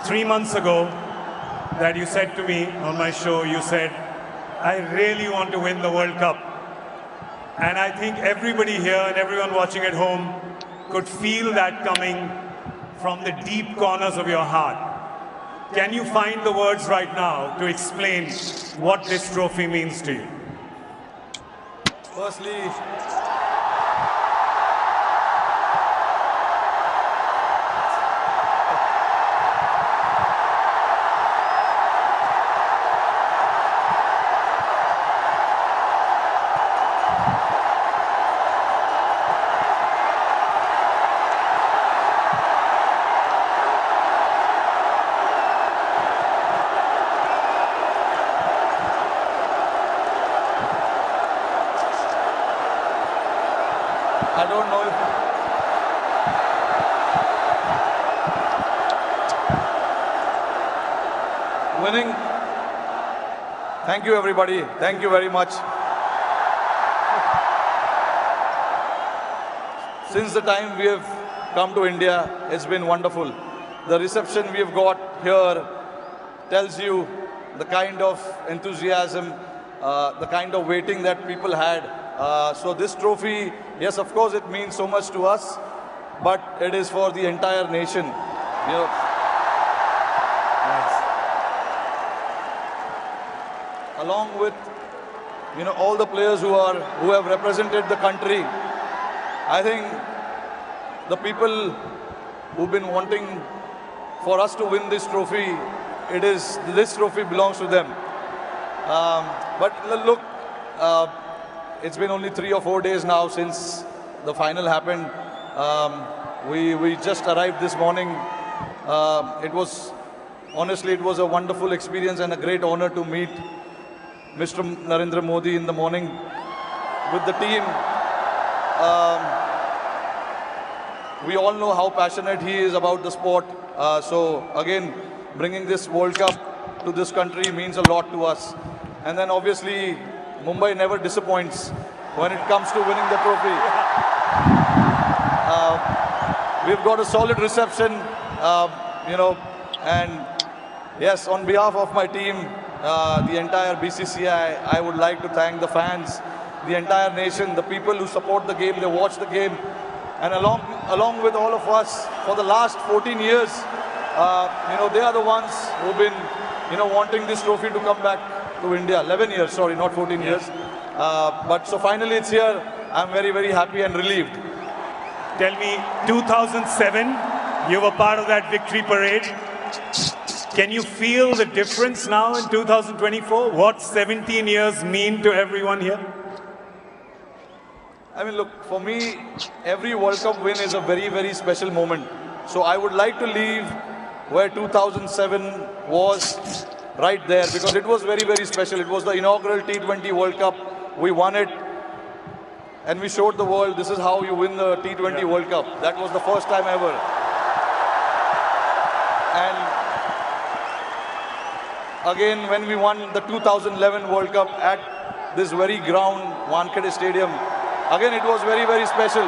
3 months ago that you said to me on my show, you said, I really want to win the World Cup. And I think everybody here and everyone watching at home could feel that coming from the deep corners of your heart. Can you find the words right now to explain what this trophy means to you? Firstly, I don't know if winning. Thank you, everybody. Thank you very much. Since the time we have come to India, it's been wonderful. The reception we have got here tells you the kind of enthusiasm, the kind of waiting that people had. So this trophy, yes, of course, it means so much to us, but it is for the entire nation. You know, along with all the players who have represented the country. I think the people who've been wanting for us to win this trophy, this trophy belongs to them. But look, it's been only 3 or 4 days now since the final happened. We just arrived this morning. Honestly, it was a wonderful experience and a great honor to meet Mr. Narendra Modi in the morning with the team. We all know how passionate he is about the sport. So again, bringing this World Cup to this country means a lot to us. And then obviously, Mumbai never disappoints when it comes to winning the trophy. We've got a solid reception, and yes, on behalf of my team, the entire BCCI, I would like to thank the fans, the entire nation, the people who support the game, they watch the game, and along with all of us for the last 14 years, they are the ones who've been, wanting this trophy to come back to India. 11 years, sorry, not 14 years. But so finally it's here. I'm very, very happy and relieved. Tell me, 2007, you were part of that victory parade. Can you feel the difference now in 2024? What 17 years mean to everyone here? I mean, look, for me, every World Cup win is a very, very special moment. So I would like to leave where 2007 was, right there, because it was very, very special. It was the inaugural T20 World Cup. We won it, and we showed the world this is how you win the T20 World Cup. That was the first time ever. And again, when we won the 2011 World Cup at this very ground, Wankhede Stadium, again, it was very, very special.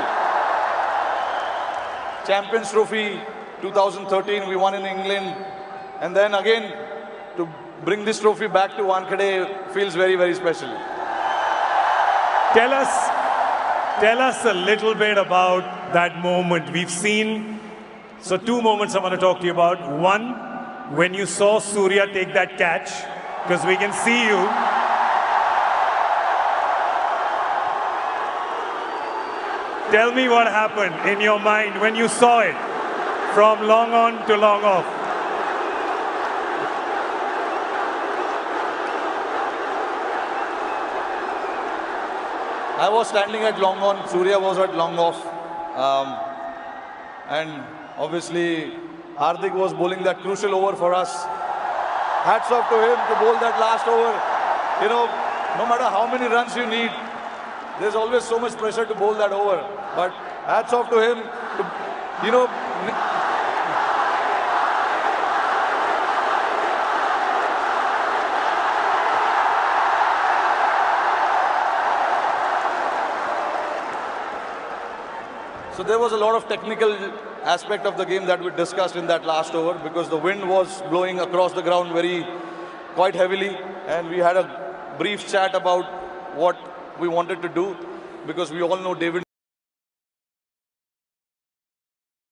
Champions Trophy 2013, we won in England. And then again, to bring this trophy back to Wankhede feels very, very special. Tell us a little bit about that moment. We've seen, so 2 moments I want to talk to you about. One, when you saw Surya take that catch, because we can see you. Tell me what happened in your mind when you saw it from long on to long off. I was standing at long on, Surya was at long off. And obviously, Hardik was bowling that crucial over for us. Hats off to him to bowl that last over. No matter how many runs you need, there's always so much pressure to bowl that over. But hats off to him to, So there was a lot of technical aspect of the game that we discussed in that last over, because the wind was blowing across the ground quite heavily, and we had a brief chat about what we wanted to do, because we all know David